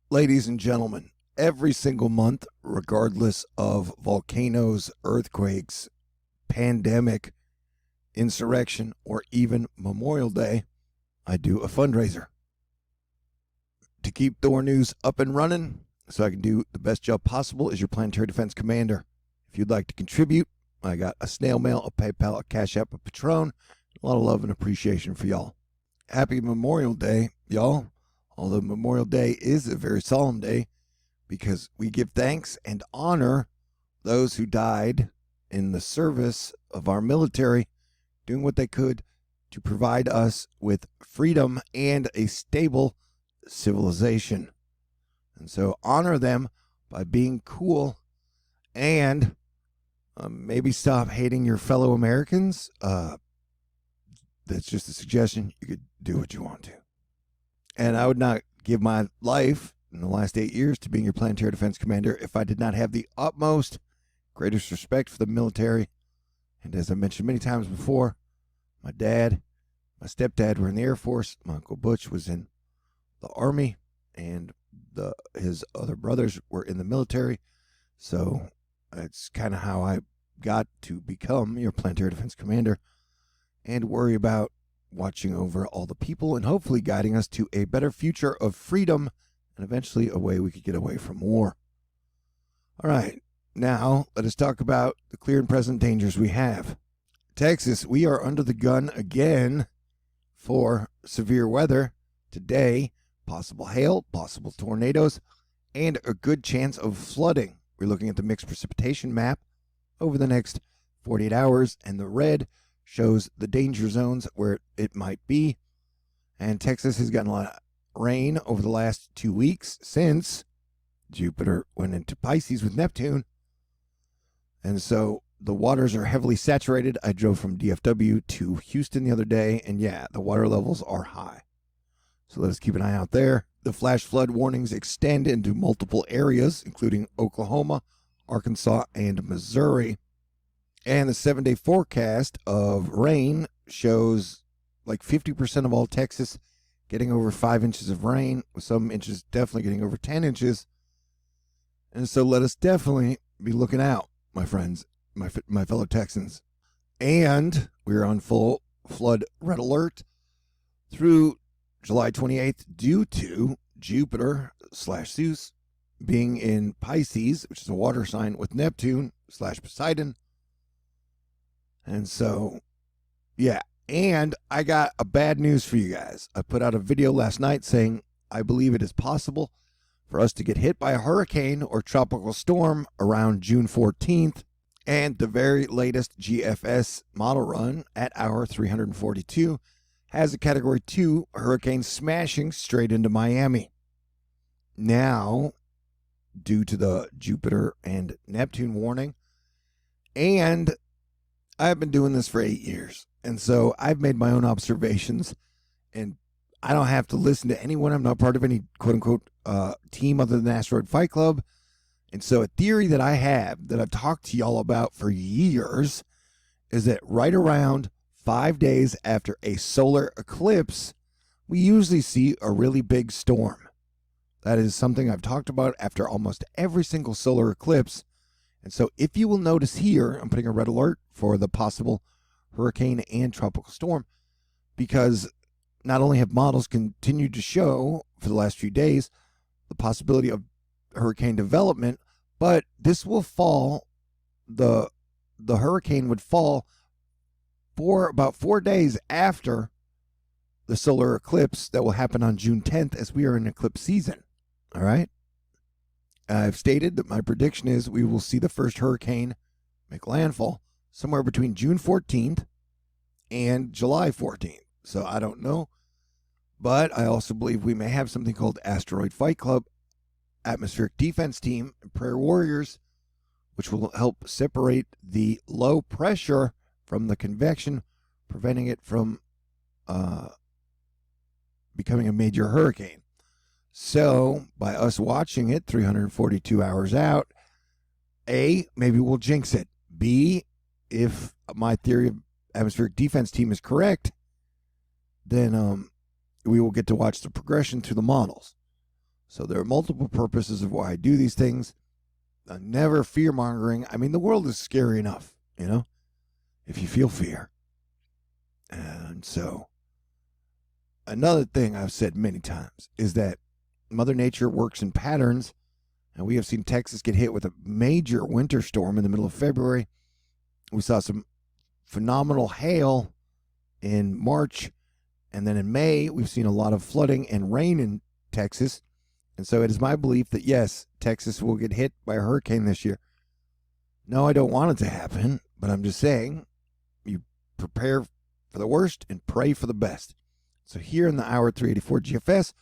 Ladies and gentlemen, every single month, regardless of volcanoes, earthquakes, pandemic, insurrection, or even Memorial Day, I do a fundraiser to keep THORnews up and running so I can do the best job possible as your planetary defense commander. If you'd like to contribute, I got a snail mail, a PayPal, a CashApp, a Patron, a lot of love and appreciation for y'all. Happy Memorial Day, y'all. Although Memorial Day is a very solemn day because we give thanks and honor those who died in the service of our military, doing what they could to provide us with freedom and a stable civilization. And so honor them by being cool and maybe stop hating your fellow Americans. That's just a suggestion. You could do what you want to. And I would not give my life in the last 8 years to being your planetary defense commander if I did not have the utmost, greatest respect for the military. And as I mentioned many times before, my dad, my stepdad were in the Air Force. My Uncle Butch was in the Army, and his other brothers were in the military. So it's kind of how I got to become your planetary defense commander and worry about watching over all the people and hopefully guiding us to a better future of freedom and eventually a way we could get away from war. All right, now let us talk about the clear and present dangers we have. Texas, we are under the gun again for severe weather today, possible hail, possible tornadoes, and a good chance of flooding. We're looking at the mixed precipitation map over the next 48 hours, and the red shows the danger zones where it might be. And Texas has gotten a lot of rain over the last 2 weeks since Jupiter went into Pisces with Neptune. And so the waters are heavily saturated. I drove from DFW to Houston the other day, and yeah, the water levels are high. So let us keep an eye out there. The flash flood warnings extend into multiple areas, including Oklahoma, Arkansas, and Missouri. And the 7-day forecast of rain shows like 50% of all Texas getting over 5 inches of rain, with some inches definitely getting over 10 inches. And so let us definitely be looking out, my friends, my fellow Texans. And we're on full flood red alert through July 28th due to Jupiter/Zeus being in Pisces, which is a water sign, with Neptune/Poseidon. And so, yeah. And I got a bad news for you guys. I put out a video last night saying I believe it is possible for us to get hit by a hurricane or tropical storm around June 14th. And the very latest GFS model run at hour 342 has a Category 2 hurricane smashing straight into Miami. Now, due to the Jupiter and Neptune warning, and I've been doing this for 8 years, and so I've made my own observations, and I don't have to listen to anyone. I'm not part of any quote-unquote team other than Asteroid Fight Club. And so a theory that I have that I've talked to y'all about for years is that right around 5 days after a solar eclipse, we usually see a really big storm. That is something I've talked about after almost every single solar eclipse. And so if you will notice here, I'm putting a red alert for the possible hurricane and tropical storm, because not only have models continued to show for the last few days the possibility of hurricane development, but this will fall, the hurricane would fall for about 4 days after the solar eclipse that will happen on June 10th, as we are in eclipse season. All right. I've stated that my prediction is we will see the first hurricane make landfall somewhere between June 14th and July 14th. So I don't know. But I also believe we may have something called Asteroid Fight Club, Atmospheric Defense Team, and Prayer Warriors, which will help separate the low pressure from the convection, preventing it from becoming a major hurricane. So by us watching it 342 hours out, A, maybe we'll jinx it. B, if my theory of atmospheric defense team is correct, then we will get to watch the progression through the models. So there are multiple purposes of why I do these things. Never fear mongering. I mean, the world is scary enough, if you feel fear. And so, another thing I've said many times is that Mother Nature works in patterns, and we have seen Texas get hit with a major winter storm in the middle of February. We saw some phenomenal hail in March, and then in May, we've seen a lot of flooding and rain in Texas. And so it is my belief that, yes, Texas will get hit by a hurricane this year. No, I don't want it to happen, but I'm just saying you prepare for the worst and pray for the best. So here in the hour 384 GFS,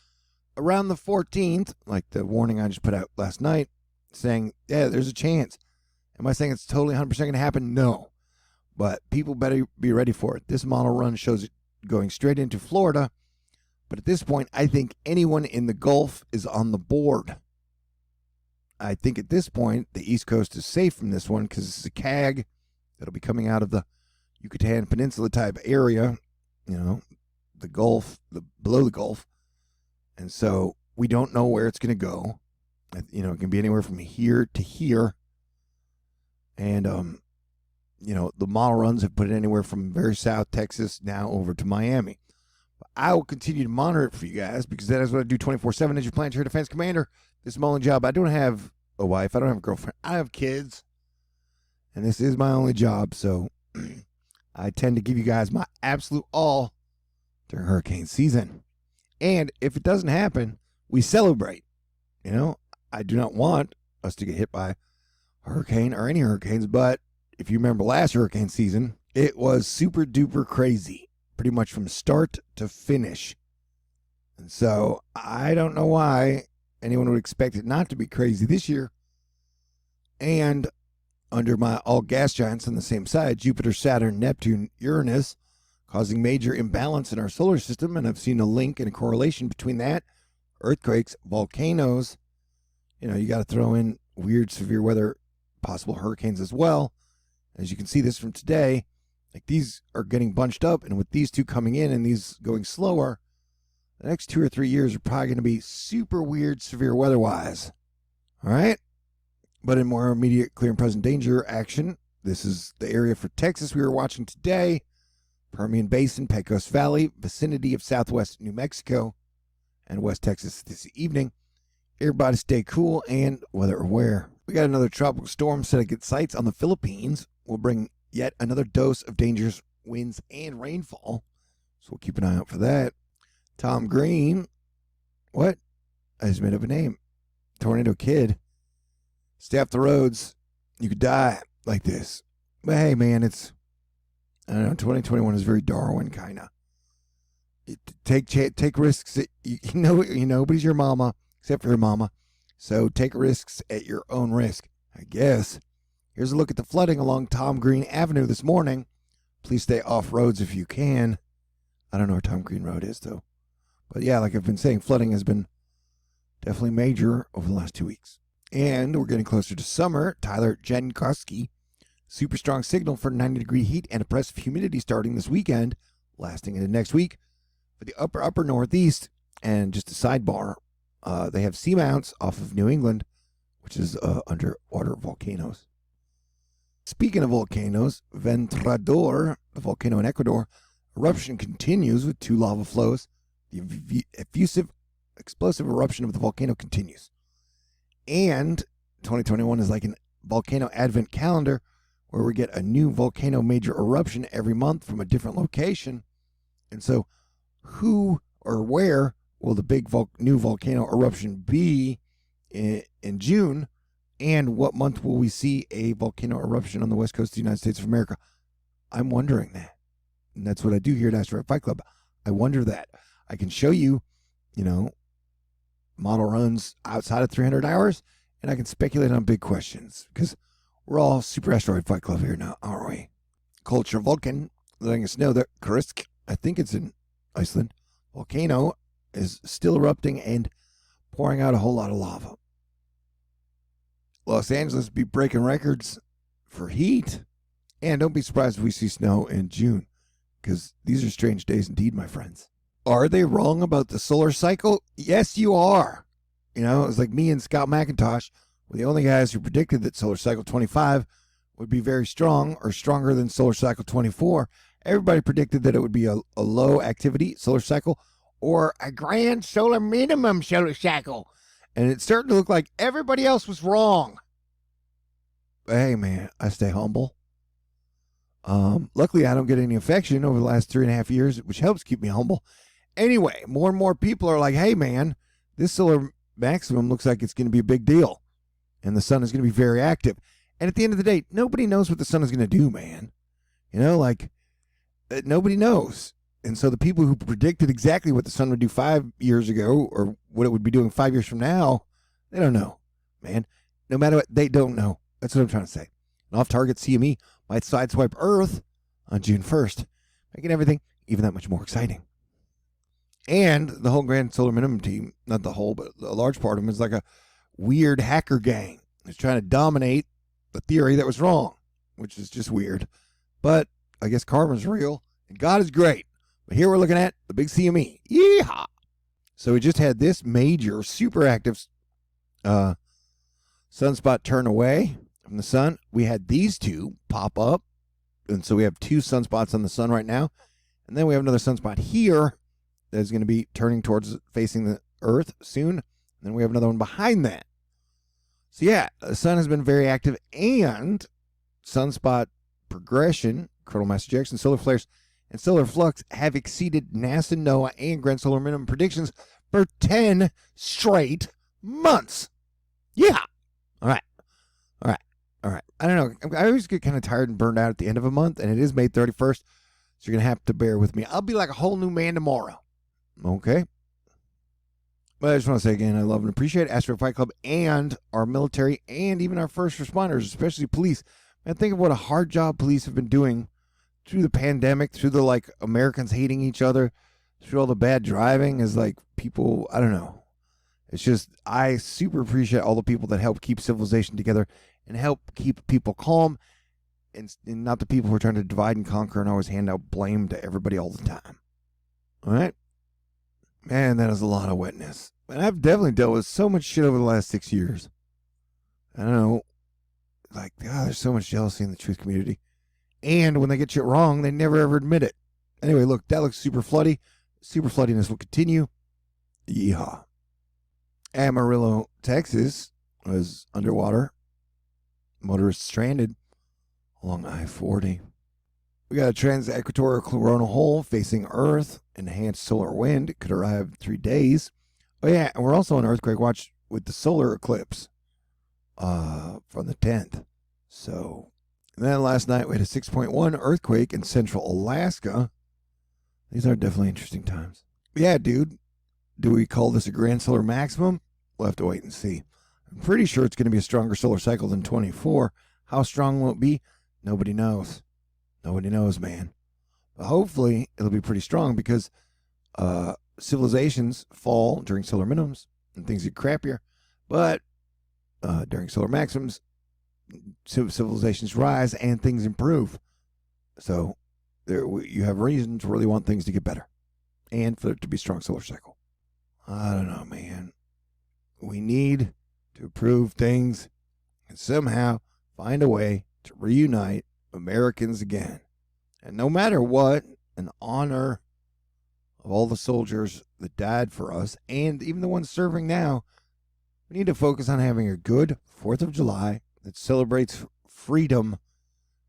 around the 14th, like the warning I just put out last night, saying, yeah, there's a chance. Am I saying it's totally 100% going to happen? No. But people better be ready for it. This model run shows it going straight into Florida. But at this point, I think anyone in the Gulf is on the board. I think at this point, the East Coast is safe from this one because this is a CAG that'll be coming out of the Yucatan Peninsula type area, the Gulf, below the Gulf. And so we don't know where it's going to go. It can be anywhere from here to here. And, the model runs have put it anywhere from very south Texas now over to Miami. I will continue to monitor it for you guys because that is what I do 24/7 as your planetary defense commander. This is my only job. I don't have a wife. I don't have a girlfriend. I have kids. And this is my only job. So I tend to give you guys my absolute all during hurricane season. And if it doesn't happen, we celebrate. I do not want us to get hit by a hurricane or any hurricanes. But if you remember last hurricane season, it was super duper crazy. Pretty much from start to finish. And so I don't know why anyone would expect it not to be crazy this year. And under my all gas giants on the same side, Jupiter, Saturn, Neptune, Uranus, causing major imbalance in our solar system. And I've seen a link and a correlation between that, earthquakes, volcanoes. You got to throw in weird, severe weather, possible hurricanes as well. As you can see this from today. Like these are getting bunched up, and with these two coming in and these going slower, the next 2 or 3 years are probably going to be super weird, severe weather-wise. All right? But in more immediate, clear, and present danger action, this is the area for Texas we were watching today, Permian Basin, Pecos Valley, vicinity of southwest New Mexico, and West Texas this evening. Everybody stay cool and weather aware. We got another tropical storm set to get sights on the Philippines. We'll bring yet another dose of dangerous winds and rainfall. So we'll keep an eye out for that. Tom Green. What? I just made up a name. Tornado Kid. Stay off the roads. You could die like this. But hey, man, I don't know, 2021 is very Darwin kind of. Take risks. Nobody's your mama except for your mama. So take risks at your own risk, I guess. Here's a look at the flooding along Tom Green Avenue this morning. Please stay off roads if you can. I don't know where Tom Green Road is, though. But yeah, like I've been saying, flooding has been definitely major over the last 2 weeks. And we're getting closer to summer. Tyler Jankowski, super strong signal for 90-degree heat and oppressive humidity starting this weekend, lasting into next week. For the upper northeast, and just a sidebar, they have seamounts off of New England, which is underwater volcanoes. Speaking of volcanoes, Ventrador, the volcano in Ecuador, eruption continues with 2 lava flows. The effusive, explosive eruption of the volcano continues. And 2021 is like a volcano advent calendar where we get a new volcano major eruption every month from a different location. And so who or where will the big new volcano eruption be in June? And what month will we see a volcano eruption on the west coast of the United States of America? I'm wondering that. And that's what I do here at Asteroid Fight Club. I wonder that. I can show you, model runs outside of 300 hours, and I can speculate on big questions because we're all Super Asteroid Fight Club here now, aren't we? Culture Vulcan letting us know that Kurisk, I think it's in Iceland, volcano is still erupting and pouring out a whole lot of lava. Los Angeles be breaking records for heat. And don't be surprised if we see snow in June, because these are strange days indeed, my friends. Are they wrong about the solar cycle? Yes, you are. You know, it was like me and Scott McIntosh were the only guys who predicted that solar cycle 25 would be very strong or stronger than solar cycle 24. Everybody predicted that it would be a low activity solar cycle or a grand solar minimum solar cycle. And it started to look like everybody else was wrong. But hey, man, I stay humble. Luckily, I don't get any infection over the last 3.5 years, which helps keep me humble. Anyway, more and more people are like, hey, man, this solar maximum looks like it's going to be a big deal. And the sun is going to be very active. And at the end of the day, nobody knows what the sun is going to do, man. You know, like, nobody knows. And so the people who predicted exactly what the sun would do 5 years ago or what it would be doing 5 years from now, they don't know, man. No matter what, they don't know. That's what I'm trying to say. An off-target CME might sideswipe Earth on June 1st, making everything even that much more exciting. And the whole Grand Solar Minimum team, not the whole, but a large part of them, is like a weird hacker gang that's trying to dominate the theory that was wrong, which is just weird. But I guess karma's real, and God is great. But here we're looking at the big CME. Yeehaw! So we just had this major, super active sunspot turn away from the sun. We had these two pop up. And so we have two sunspots on the sun right now. And then we have another sunspot here that is going to be turning towards facing the Earth soon. And then we have another one behind that. So yeah, the sun has been very active, and sunspot progression, coronal mass ejection, solar flares, and solar flux have exceeded NASA, NOAA, and Grand Solar Minimum predictions for 10 straight months. Yeah. All right. I don't know. I always get kind of tired and burned out at the end of a month, and it is May 31st, so you're going to have to bear with me. I'll be like a whole new man tomorrow. Okay? But I just want to say again, I love and appreciate Astro Fight Club and our military and even our first responders, especially police. Man, think of what a hard job police have been doing through the pandemic, through the, like, Americans hating each other, through all the bad driving, is like people, I don't know. It's just, I super appreciate all the people that help keep civilization together and help keep people calm, and not the people who are trying to divide and conquer and always hand out blame to everybody all the time. All right? Man, that is a lot of wetness. And I've definitely dealt with so much shit over the last 6 years. I don't know. Like, God, there's so much jealousy in the truth community. And when they get shit wrong, they never ever admit it. Anyway, look, that looks super floody. Super floodiness will continue. Yeehaw. Amarillo, Texas was underwater. Motorists stranded along I-40. We got a trans-equatorial coronal hole facing Earth. Enhanced solar wind could arrive in 3 days. Oh, yeah, and we're also on earthquake watch with the solar eclipse from the 10th. So, and then last night we had a 6.1 earthquake in central Alaska. These are definitely interesting times. Yeah, dude. Do we call this a grand solar maximum? We'll have to wait and see. I'm pretty sure it's going to be a stronger solar cycle than 24. How strong will it be? Nobody knows. Nobody knows, man. But hopefully, it'll be pretty strong because civilizations fall during solar minimums and things get crappier. But during solar maximums, civilizations rise and things improve. So you have reason to really want things to get better and for it to be a strong solar cycle. I don't know, man. We need to improve things and somehow find a way to reunite Americans again. And no matter what, in honor of all the soldiers that died for us and even the ones serving now, we need to focus on having a good 4th of July that celebrates freedom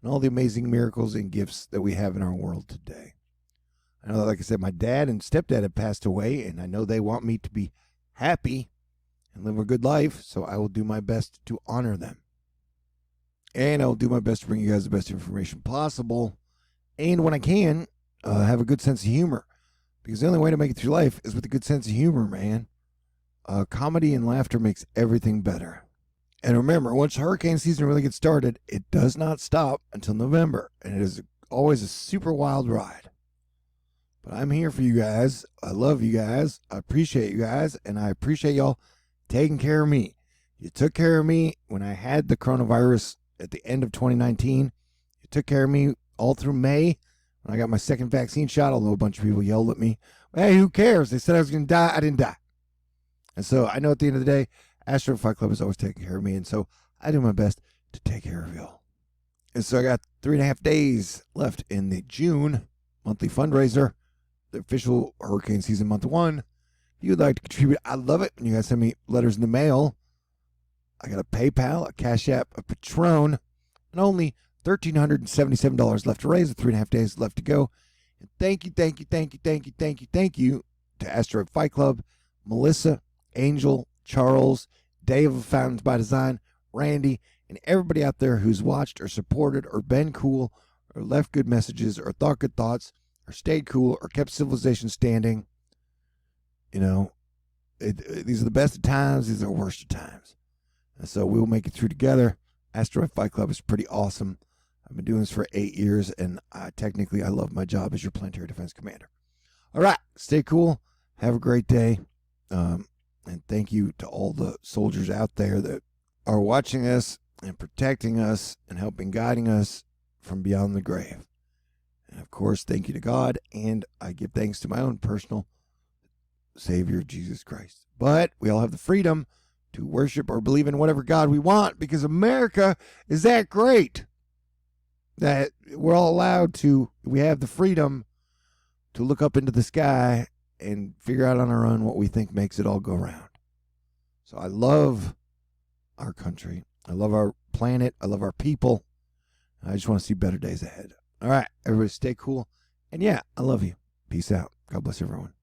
and all the amazing miracles and gifts that we have in our world today. I know, like I said, my dad and stepdad have passed away, and I know they want me to be happy and live a good life, so I will do my best to honor them. And I will do my best to bring you guys the best information possible. And when I can, have a good sense of humor. Because the only way to make it through life is with a good sense of humor, man. Comedy and laughter makes everything better. And remember, once hurricane season really gets started, it does not stop until November. And it is always a super wild ride. But I'm here for you guys. I love you guys. I appreciate you guys. And I appreciate y'all taking care of me. You took care of me when I had the coronavirus at the end of 2019. You took care of me all through May when I got my second vaccine shot, although a bunch of people yelled at me. Hey, who cares? They said I was going to die. I didn't die. And so I know at the end of the day, Asteroid Fight Club is always taking care of me. And so I do my best to take care of y'all. And so I got 3.5 days left in the June monthly fundraiser, the official hurricane season month 1. If you would like to contribute, I love it. And you guys send me letters in the mail. I got a PayPal, a CashApp, a Patron, and only $1,377 left to raise with 3.5 days left to go. And thank you to Asteroid Fight Club, Melissa, Angel, Charles, Dave of Fountains by Design, Randy, and everybody out there who's watched or supported or been cool or left good messages or thought good thoughts or stayed cool or kept civilization standing. You know, these are the best of times. These are the worst of times. And so we'll make it through together. Asteroid Fight Club is pretty awesome. I've been doing this for 8 years, and technically I love my job as your planetary defense commander. All right, stay cool. Have a great day. And thank you to all the soldiers out there that are watching us and protecting us and helping guiding us from beyond the grave. And of course, thank you to God, and I give thanks to my own personal Savior, Jesus Christ. But we all have the freedom to worship or believe in whatever God we want, because America is that great that we're all allowed to, we have the freedom to look up into the sky and figure out on our own what we think makes it all go round. So I love our country. I love our planet. I love our people. I just want to see better days ahead. All right, everybody stay cool. And yeah, I love you. Peace out. God bless everyone.